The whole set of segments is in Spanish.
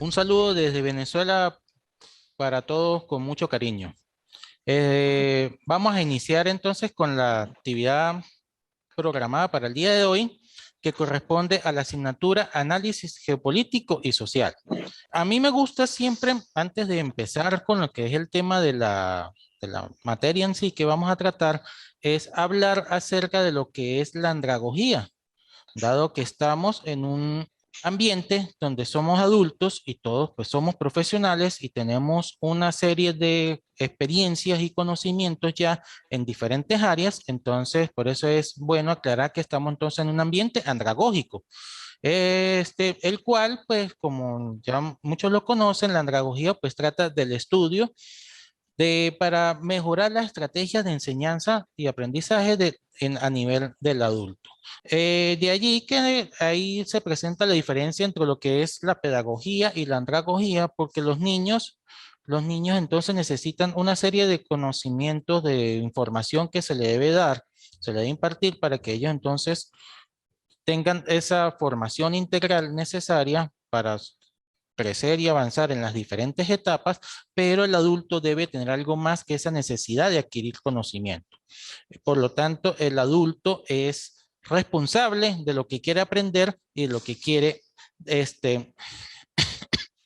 Un saludo desde Venezuela para todos con mucho cariño. Vamos a iniciar entonces con la actividad programada para el día de hoy, que corresponde a la asignatura Análisis Geopolítico y Social. A mí me gusta siempre, antes de empezar con lo que es el tema de la materia en sí que vamos a tratar, es hablar acerca de lo que es la andragogía, dado que estamos en un ambiente donde somos adultos y todos pues somos profesionales y tenemos una serie de experiencias y conocimientos ya en diferentes áreas. Entonces por eso es bueno aclarar que estamos entonces en un ambiente andragógico, el cual pues como ya muchos lo conocen, la andragogía pues trata del estudio para mejorar las estrategias de enseñanza y aprendizaje a nivel del adulto. De allí que ahí se presenta la diferencia entre lo que es la pedagogía y la andragogía, porque los niños entonces necesitan una serie de conocimientos, de información que se le debe dar, se le debe impartir para que ellos entonces tengan esa formación integral necesaria para crecer y avanzar en las diferentes etapas, pero el adulto debe tener algo más que esa necesidad de adquirir conocimiento. Por lo tanto, el adulto es responsable de lo que quiere aprender y de lo que quiere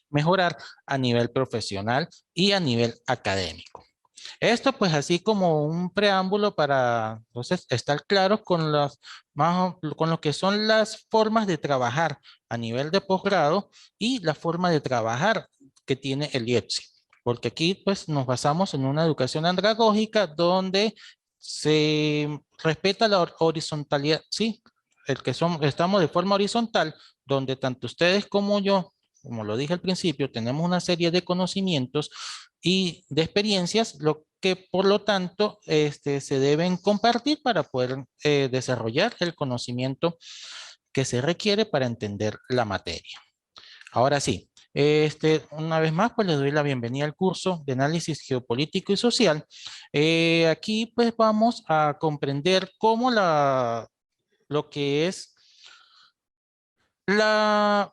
mejorar a nivel profesional y a nivel académico. Esto pues así como un preámbulo para entonces estar claros con lo que son las formas de trabajar a nivel de posgrado y la forma de trabajar que tiene el IEPSI. Porque aquí pues nos basamos en una educación andragógica donde se respeta la horizontalidad, sí, estamos de forma horizontal, donde tanto ustedes como yo, como lo dije al principio, tenemos una serie de conocimientos y de experiencias, lo que por lo tanto se deben compartir para poder desarrollar el conocimiento que se requiere para entender la materia. Ahora sí, una vez más, pues les doy la bienvenida al curso de análisis geopolítico y social. Aquí pues vamos a comprender cómo lo que es la,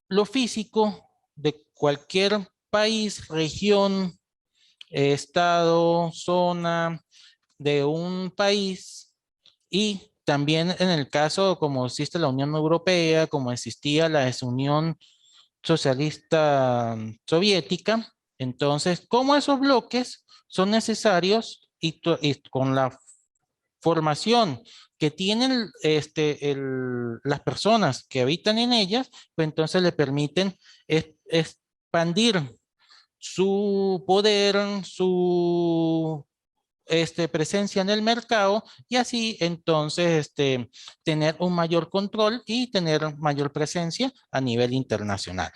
lo físico de cualquier país, región, estado, zona de un país, y también en el caso como existe la Unión Europea, como existía la Unión Socialista Soviética, entonces cómo esos bloques son necesarios y con la formación que tienen las personas que habitan en ellas, pues entonces le permiten expandir su poder, su presencia en el mercado y así entonces tener un mayor control y tener mayor presencia a nivel internacional.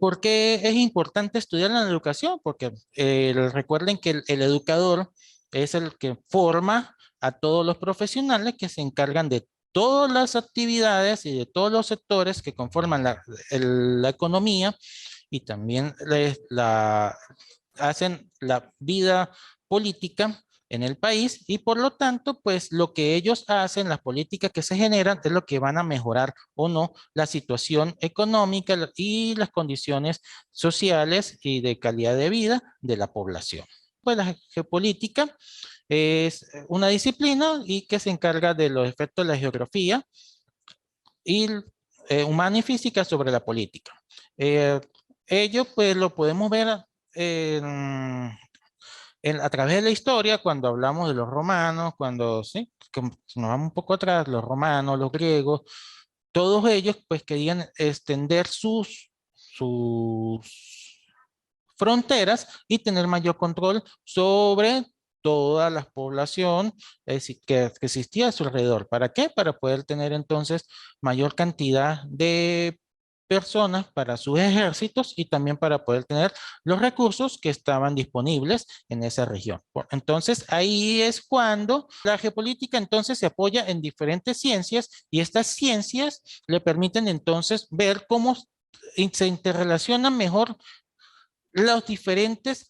¿Por qué es importante estudiar la educación? Porque recuerden que el educador es el que forma a todos los profesionales que se encargan de todas las actividades y de todos los sectores que conforman la economía y también hacen la vida política en el país, y por lo tanto, pues lo que ellos hacen, las políticas que se generan, es lo que van a mejorar o no la situación económica y las condiciones sociales y de calidad de vida de la población. Pues la geopolítica es una disciplina y que se encarga de los efectos de la geografía y humana y física sobre la política. Eh, Ello pues lo podemos ver en, a través de la historia cuando hablamos de los romanos, cuando sí, nos vamos un poco atrás, los romanos, los griegos, todos ellos pues querían extender sus fronteras y tener mayor control sobre toda la población que existía a su alrededor. ¿Para qué? Para poder tener entonces mayor cantidad de personas para sus ejércitos y también para poder tener los recursos que estaban disponibles en esa región. Entonces ahí es cuando la geopolítica entonces se apoya en diferentes ciencias y estas ciencias le permiten entonces ver cómo se interrelacionan mejor los diferentes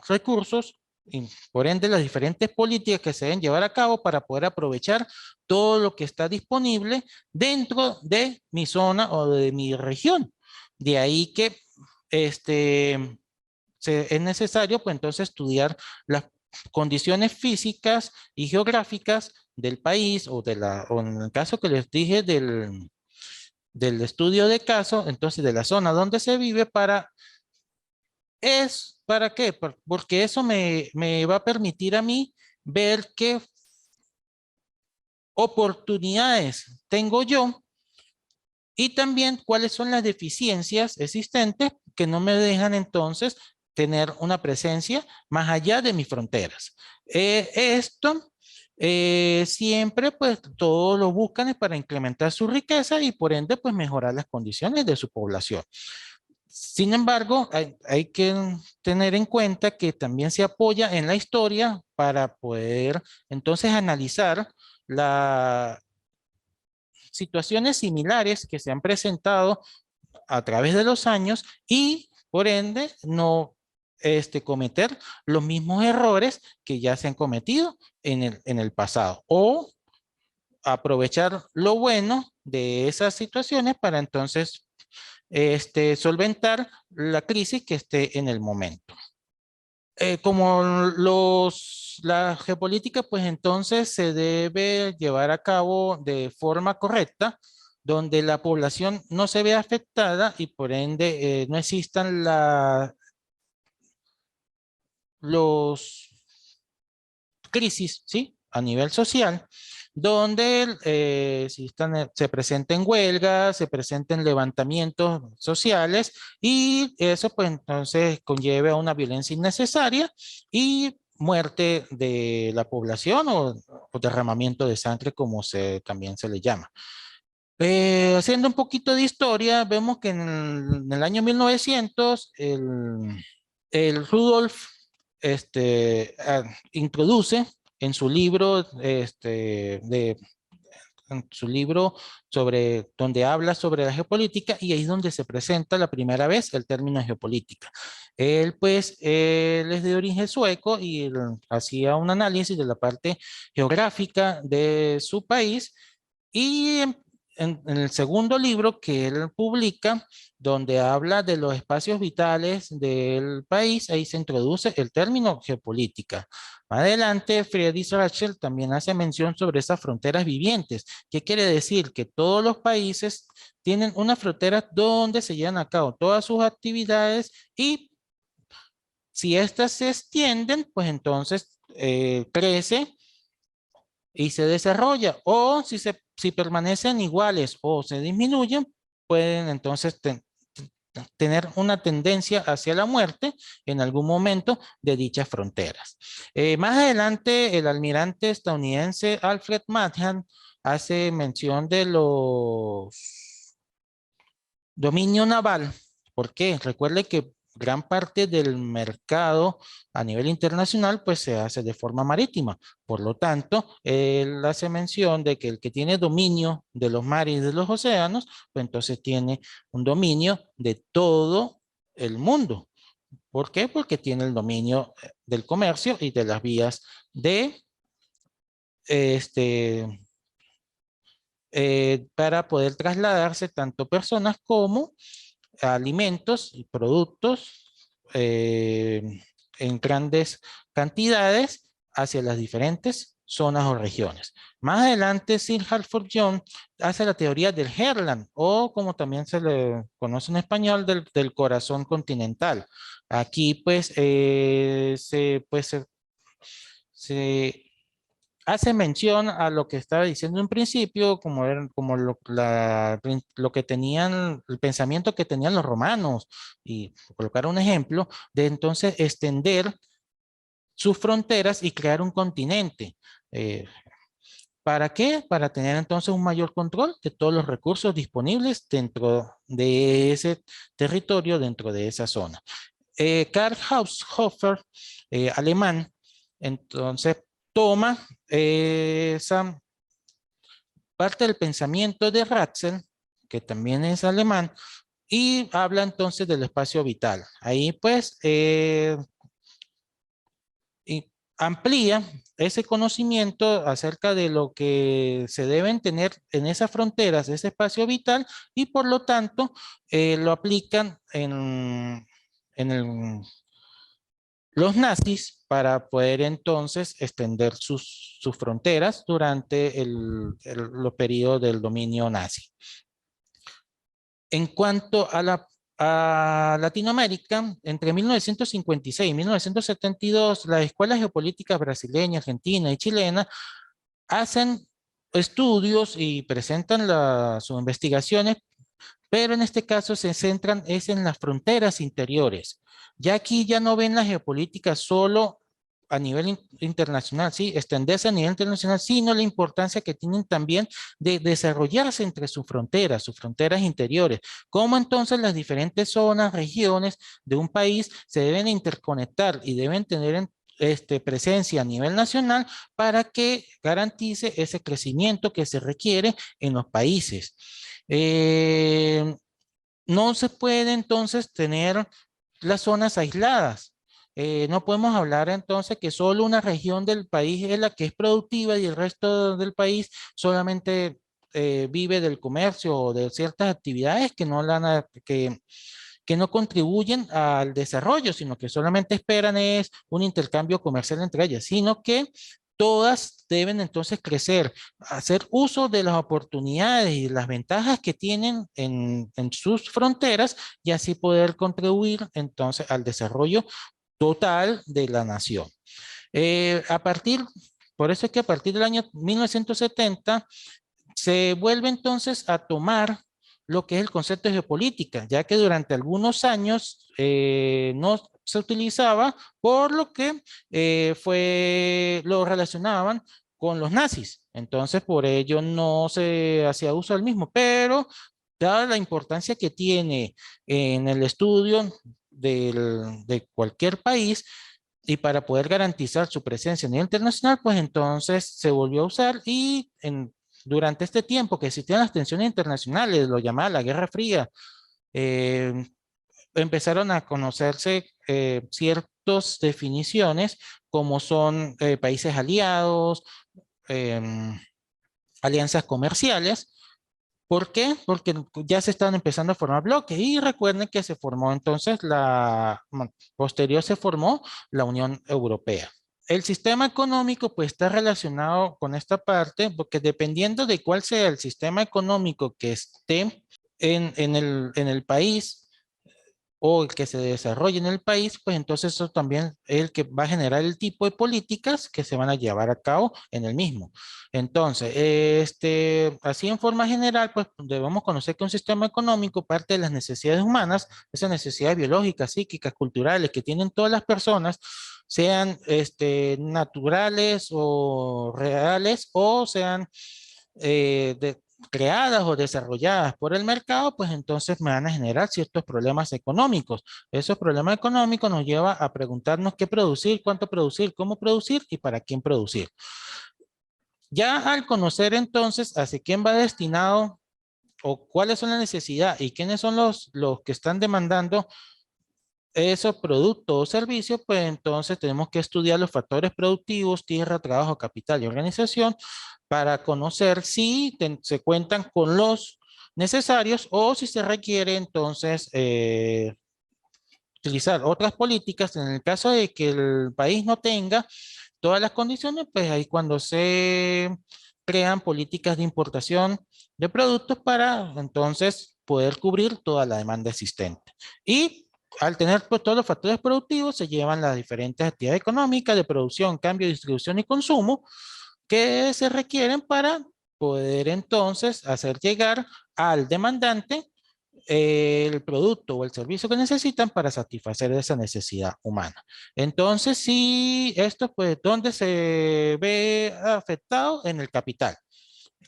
recursos y por ende las diferentes políticas que se deben llevar a cabo para poder aprovechar todo lo que está disponible dentro de mi zona o de mi región. De ahí que es necesario pues entonces estudiar las condiciones físicas y geográficas del país o en el caso que les dije del estudio de caso, entonces de la zona donde se vive ¿para qué? Porque eso me va a permitir a mí ver qué oportunidades tengo yo y también cuáles son las deficiencias existentes que no me dejan entonces tener una presencia más allá de mis fronteras. Esto siempre pues todos lo buscan es para incrementar su riqueza y por ende pues mejorar las condiciones de su población. Sin embargo, hay que tener en cuenta que también se apoya en la historia para poder entonces analizar las situaciones similares que se han presentado a través de los años y por ende no cometer los mismos errores que ya se han cometido en el pasado o aprovechar lo bueno de esas situaciones para entonces solventar la crisis que esté en el momento. Como la geopolítica, pues entonces se debe llevar a cabo de forma correcta, donde la población no se ve afectada y por ende no existan los crisis, ¿sí? A nivel social, donde se presenten huelgas, se presenten levantamientos sociales y eso pues entonces conlleve a una violencia innecesaria y muerte de la población o derramamiento de sangre como también se le llama. Haciendo un poquito de historia, vemos que en el año 1900 el Rudolf introduce en su libro, en su libro donde habla sobre la geopolítica y ahí es donde se presenta la primera vez el término geopolítica. Él es de origen sueco y él hacía un análisis de la parte geográfica de su país y en el segundo libro que él publica, donde habla de los espacios vitales del país, ahí se introduce el término geopolítica. Más adelante, Friedrich Ratzel también hace mención sobre esas fronteras vivientes. ¿Qué quiere decir? Que todos los países tienen una frontera donde se llevan a cabo todas sus actividades y si éstas se extienden, pues entonces crece y se desarrolla, o si permanecen iguales o se disminuyen, pueden entonces tener una tendencia hacia la muerte en algún momento de dichas fronteras. Más adelante, el almirante estadounidense Alfred Mahan hace mención de los dominio naval. ¿Por qué? Recuerde que gran parte del mercado a nivel internacional pues se hace de forma marítima. Por lo tanto, él hace mención de que el que tiene dominio de los mares y de los océanos, pues entonces tiene un dominio de todo el mundo. ¿Por qué? Porque tiene el dominio del comercio y de las vías de para poder trasladarse tanto personas como alimentos y productos en grandes cantidades hacia las diferentes zonas o regiones. Más adelante, Sir Hartford John hace la teoría del Heartland, o como también se le conoce en español, del corazón continental. Aquí, pues, se hace mención a lo que estaba diciendo en principio, como lo que tenían, el pensamiento que tenían los romanos, y por colocar un ejemplo, de entonces extender sus fronteras y crear un continente. ¿Para qué? Para tener entonces un mayor control de todos los recursos disponibles dentro de ese territorio, dentro de esa zona. Karl Haushofer, alemán, entonces toma esa parte del pensamiento de Ratzel, que también es alemán, y habla entonces del espacio vital. Ahí pues amplía ese conocimiento acerca de lo que se deben tener en esas fronteras, ese espacio vital, y por lo tanto lo aplican en los nazis para poder entonces extender sus fronteras durante los periodos del dominio nazi. En cuanto a Latinoamérica, entre 1956 y 1972, las escuelas geopolíticas brasileña, argentina y chilena hacen estudios y presentan sus investigaciones, pero en este caso se centran es en las fronteras interiores. Ya aquí ya no ven la geopolítica solo a nivel internacional, sí, extenderse a nivel internacional, sino la importancia que tienen también de desarrollarse entre sus fronteras interiores. Cómo entonces las diferentes zonas, regiones de un país se deben interconectar y deben tener presencia a nivel nacional para que garantice ese crecimiento que se requiere en los países. No se puede entonces tener las zonas aisladas. No podemos hablar entonces que solo una región del país es la que es productiva y el resto del país solamente vive del comercio o de ciertas actividades que no contribuyen al desarrollo, sino que solamente esperan es un intercambio comercial entre ellas, sino que todas deben entonces crecer, hacer uso de las oportunidades y las ventajas que tienen en sus fronteras y así poder contribuir entonces al desarrollo total de la nación. A partir, por eso es que a partir del año 1970 se vuelve entonces a tomar lo que es el concepto de geopolítica, ya que durante algunos años no se utilizaba, por lo que lo relacionaban con los nazis. Entonces, por ello no se hacía uso del mismo, pero dada la importancia que tiene en el estudio de cualquier país, y para poder garantizar su presencia a nivel internacional, pues entonces se volvió a usar y durante este tiempo que existían las tensiones internacionales, lo llamaba la Guerra Fría, eh, empezaron a conocerse ciertas definiciones como son países aliados, em, alianzas comerciales. ¿Por qué? Porque ya se están empezando a formar bloques y recuerden que se formó entonces posterior se formó la Unión Europea. El sistema económico pues está relacionado con esta parte porque dependiendo de cuál sea el sistema económico que esté en el país, o el que se desarrolle en el país, pues entonces eso también es el que va a generar el tipo de políticas que se van a llevar a cabo en el mismo. Entonces, así en forma general, pues debemos conocer que un sistema económico parte de las necesidades humanas, esas necesidades biológicas, psíquicas, culturales que tienen todas las personas, sean naturales o reales o sean creadas o desarrolladas por el mercado, pues entonces me van a generar ciertos problemas económicos. Esos problemas económicos nos lleva a preguntarnos qué producir, cuánto producir, cómo producir y para quién producir. Ya al conocer entonces hacia quién va destinado o cuáles son las necesidades y quiénes son los que están demandando esos productos o servicios, pues entonces tenemos que estudiar los factores productivos, tierra, trabajo, capital y organización para conocer si se cuentan con los necesarios o si se requiere entonces utilizar otras políticas. En el caso de que el país no tenga todas las condiciones, pues ahí cuando se crean políticas de importación de productos para entonces poder cubrir toda la demanda existente. Y al tener pues, todos los factores productivos, se llevan las diferentes actividades económicas de producción, cambio, distribución y consumo que se requieren para poder entonces hacer llegar al demandante el producto o el servicio que necesitan para satisfacer esa necesidad humana. Entonces, sí, esto pues, ¿dónde se ve afectado? En el capital.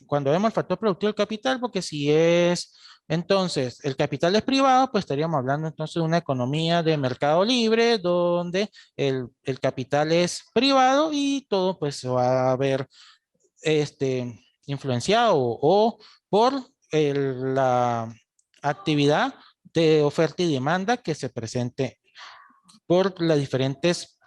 Cuando vemos el factor productivo del capital, porque si es, entonces, el capital es privado, pues estaríamos hablando entonces de una economía de mercado libre, donde el capital es privado y todo pues se va a ver influenciado o por la actividad de oferta y demanda que se presente por las diferentes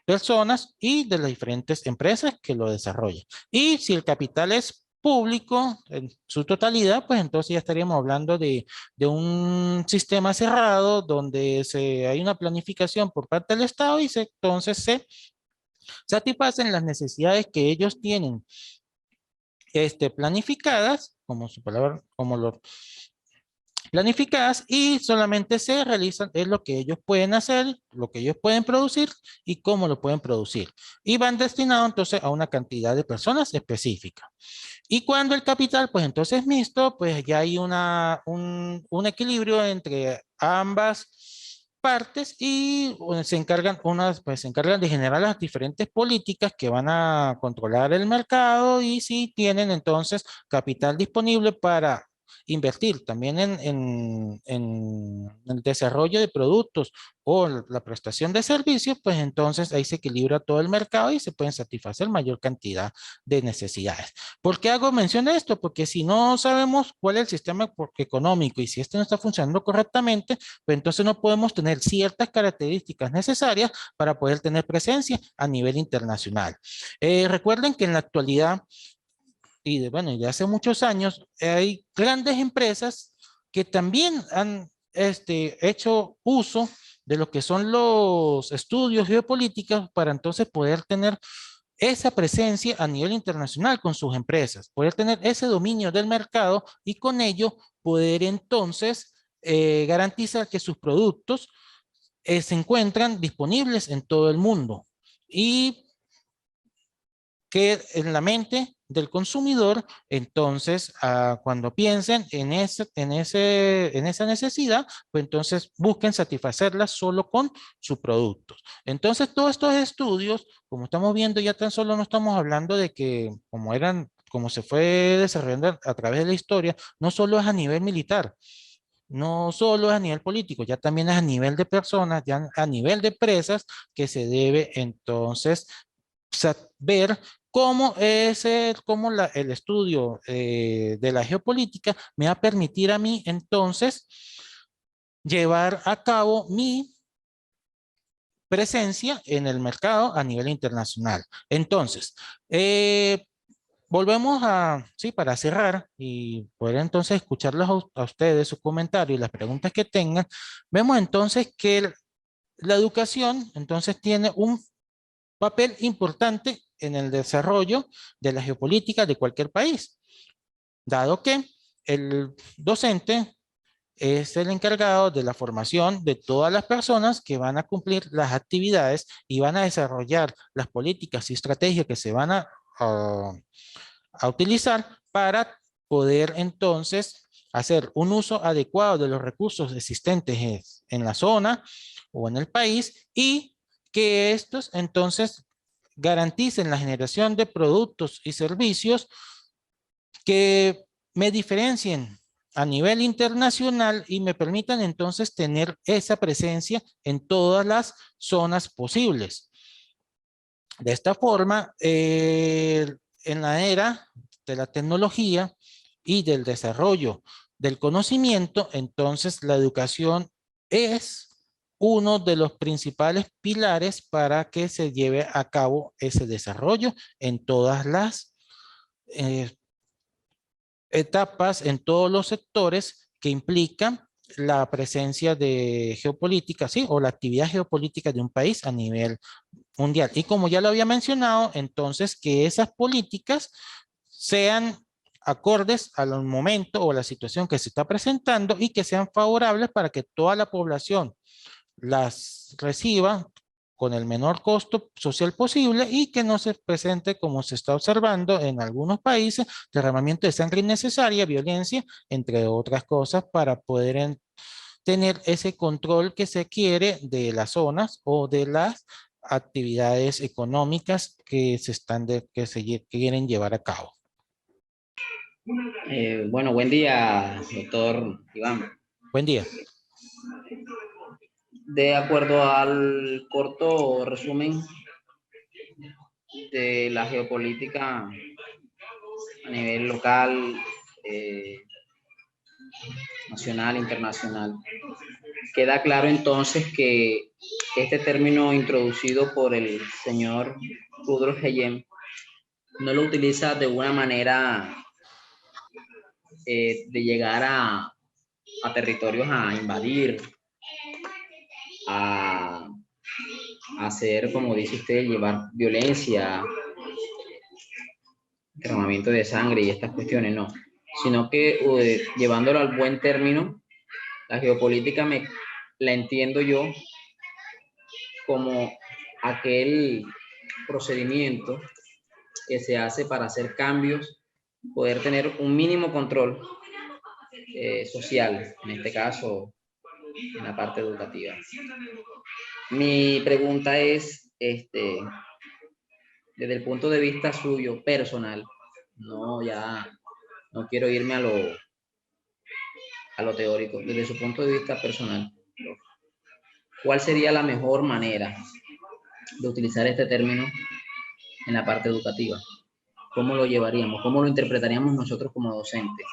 personas y de las diferentes empresas que lo desarrollan. Y si el capital es público en su totalidad, pues entonces ya estaríamos hablando de un sistema cerrado donde hay una planificación por parte del Estado y entonces se satisfacen las necesidades que ellos tienen planificadas, como su palabra, como lo planificadas, y solamente se realizan es lo que ellos pueden hacer, lo que ellos pueden producir y cómo lo pueden producir. Y van destinados entonces a una cantidad de personas específica. Y cuando el capital, pues entonces es mixto, pues ya hay un equilibrio entre ambas partes y pues se encargan de generar las diferentes políticas que van a controlar el mercado y si tienen entonces capital disponible para invertir también en el desarrollo de productos o la prestación de servicios, pues entonces ahí se equilibra todo el mercado y se pueden satisfacer mayor cantidad de necesidades. ¿Por qué hago mención de esto? Porque si no sabemos cuál es el sistema económico y si este no está funcionando correctamente, pues entonces no podemos tener ciertas características necesarias para poder tener presencia a nivel internacional. Recuerden que en la actualidad bueno, y de hace muchos años, hay grandes empresas que también han hecho uso de lo que son los estudios geopolíticos para entonces poder tener esa presencia a nivel internacional con sus empresas, poder tener ese dominio del mercado y con ello poder entonces garantizar que sus productos se encuentran disponibles en todo el mundo y que en la mente del consumidor, entonces, cuando piensen en esa necesidad, pues entonces busquen satisfacerla solo con sus productos. Entonces, todos estos estudios, como estamos viendo, ya tan solo no estamos hablando de que como se fue desarrollando a través de la historia, no solo es a nivel militar, no solo es a nivel político, ya también es a nivel de personas, ya a nivel de empresas, que se debe entonces ver cómo el estudio de la geopolítica me va a permitir a mí entonces llevar a cabo mi presencia en el mercado a nivel internacional. Entonces, volvemos sí, para cerrar y poder entonces escucharlos a ustedes, sus comentarios y las preguntas que tengan, vemos entonces que la educación entonces tiene un papel importante en el desarrollo de la geopolítica de cualquier país, dado que el docente es el encargado de la formación de todas las personas que van a cumplir las actividades y van a desarrollar las políticas y estrategias que se van a utilizar para poder entonces hacer un uso adecuado de los recursos existentes en la zona o en el país y que estos entonces garanticen la generación de productos y servicios que me diferencien a nivel internacional y me permitan entonces tener esa presencia en todas las zonas posibles. De esta forma, en la era de la tecnología y del desarrollo del conocimiento, entonces la educación es uno de los principales pilares para que se lleve a cabo ese desarrollo en todas las eh, etapas, en todos los sectores que implican la presencia de geopolítica, ¿sí? O la actividad geopolítica de un país a nivel mundial. Y como ya lo había mencionado, entonces que esas políticas sean acordes al momento o a la situación que se está presentando y que sean favorables para que toda la población las reciba con el menor costo social posible y que no se presente, como se está observando en algunos países, derramamiento de sangre innecesaria, violencia, entre otras cosas, para poder tener ese control que se quiere de las zonas o de las actividades económicas que que quieren llevar a cabo. Bueno, buen día, doctor Iván. Buen día. De acuerdo al corto resumen de la geopolítica a nivel local, nacional, internacional, queda claro entonces que este término introducido por el señor Rudolf Heyem no lo utiliza de una manera de llegar a territorios a invadir, a hacer, como dice usted, llevar violencia, derramamiento de sangre y estas cuestiones, no, sino que llevándolo al buen término, la geopolítica la entiendo yo como aquel procedimiento que se hace para hacer cambios, poder tener un mínimo control social, en este caso, en la parte educativa. Mi pregunta es, desde el punto de vista suyo, personal, no quiero irme a lo teórico, desde su punto de vista personal, ¿cuál sería la mejor manera de utilizar este término en la parte educativa? ¿Cómo lo llevaríamos? ¿Cómo lo interpretaríamos nosotros como docentes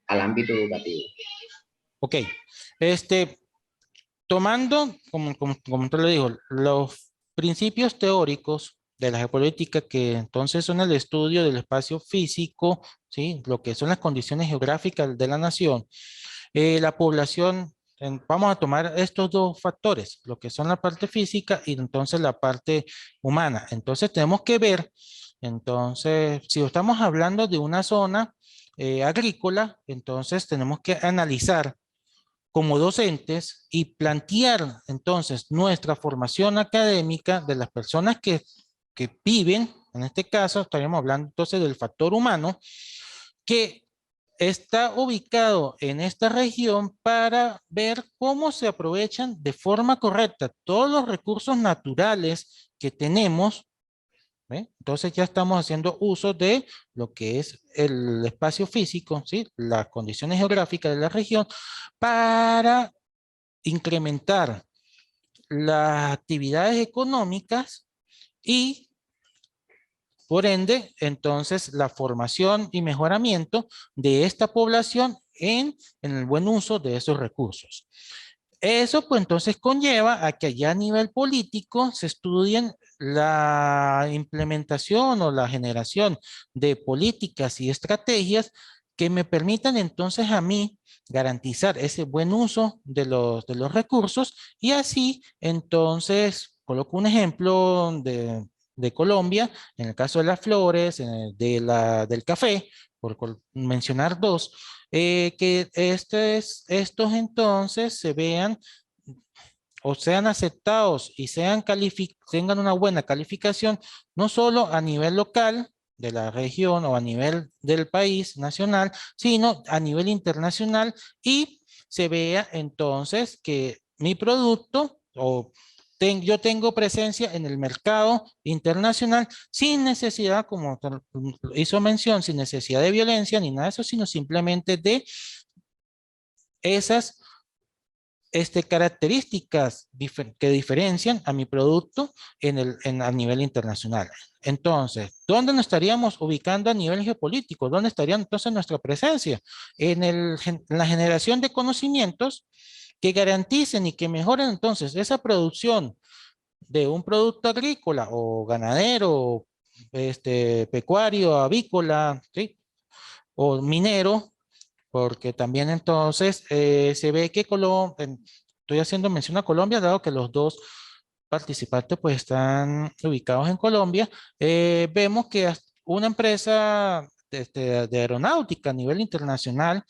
al ámbito educativo? Ok, tomando, como te lo digo, los principios teóricos de la geopolítica, que entonces son el estudio del espacio físico, ¿sí? Lo que son las condiciones geográficas de la nación, la población, vamos a tomar estos dos factores, lo que son la parte física y entonces la parte humana. Entonces tenemos que ver, entonces, si estamos hablando de una zona agrícola, entonces tenemos que analizar como docentes y plantear entonces nuestra formación académica de las personas que viven, en este caso estaríamos hablando entonces del factor humano, que está ubicado en esta región para ver cómo se aprovechan de forma correcta todos los recursos naturales que tenemos. ¿Ve? Entonces ya estamos haciendo uso de lo que es el espacio físico, ¿sí? Las condiciones geográficas de la región para incrementar las actividades económicas y, por ende, entonces la formación y mejoramiento de esta población en el buen uso de esos recursos. Eso pues entonces conlleva a que allá a nivel político se estudien la implementación o la generación de políticas y estrategias que me permitan entonces a mí garantizar ese buen uso de los recursos y así entonces coloco un ejemplo de Colombia, en el caso de las flores, del café, por mencionar dos, que estos entonces se vean o sean aceptados y tengan una buena calificación, no solo a nivel local de la región o a nivel del país nacional, sino a nivel internacional y se vea entonces que mi producto yo tengo presencia en el mercado internacional sin necesidad, como hizo mención, sin necesidad de violencia ni nada de eso, sino simplemente de esas características que diferencian a mi producto a nivel internacional. Entonces, ¿dónde nos estaríamos ubicando a nivel geopolítico? ¿Dónde estaría entonces nuestra presencia? En la generación de conocimientos que garanticen y que mejoren entonces esa producción de un producto agrícola o ganadero, pecuario, avícola, ¿sí? O minero, porque también entonces se ve que estoy haciendo mención a Colombia, dado que los dos participantes pues están ubicados en Colombia, vemos que una empresa de aeronáutica a nivel internacional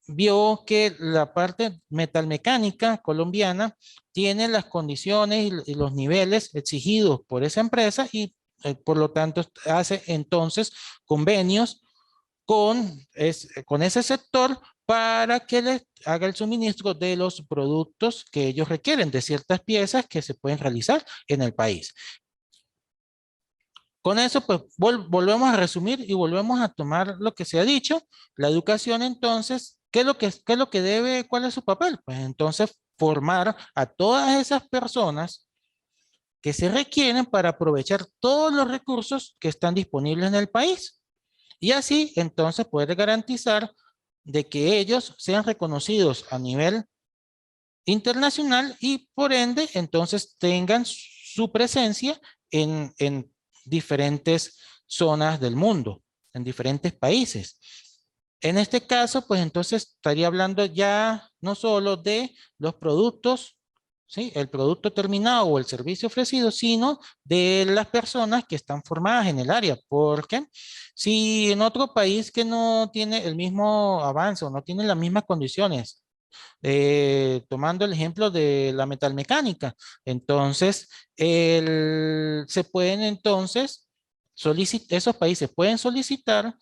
vio que la parte metalmecánica colombiana tiene las condiciones y los niveles exigidos por esa empresa y por lo tanto hace entonces convenios con ese sector para que les haga el suministro de los productos que ellos requieren, de ciertas piezas que se pueden realizar en el país. Con eso, pues, volvemos a resumir y volvemos a tomar lo que se ha dicho. La educación, entonces, qué es lo que debe, cuál es su papel? Pues, entonces, formar a todas esas personas que se requieren para aprovechar todos los recursos que están disponibles en el país. Y así, entonces, poder garantizar de que ellos sean reconocidos a nivel internacional y por ende entonces tengan su presencia en diferentes zonas del mundo, en diferentes países. En este caso, pues entonces estaría hablando ya no solo de los productos, ¿sí? El producto terminado o el servicio ofrecido, sino de las personas que están formadas en el área. Porque si en otro país que no tiene el mismo avance o no tiene las mismas condiciones, tomando el ejemplo de la metalmecánica, entonces se pueden entonces solicitar, esos países pueden solicitar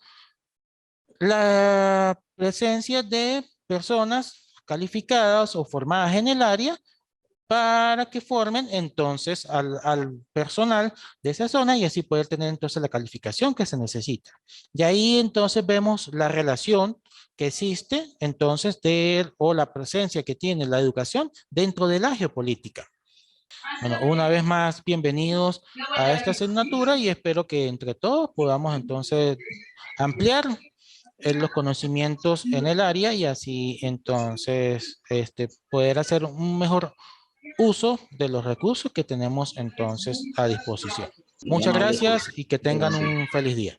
la presencia de personas calificadas o formadas en el área para que formen entonces al personal de esa zona y así poder tener entonces la calificación que se necesita. Y ahí entonces vemos la relación que existe entonces o la presencia que tiene la educación dentro de la geopolítica. Bueno, una vez más, bienvenidos a esta asignatura y espero que entre todos podamos entonces ampliar los conocimientos en el área y así entonces poder hacer un mejor uso de los recursos que tenemos entonces a disposición. Muy Muchas amable, gracias y que tengan gracias. un feliz día.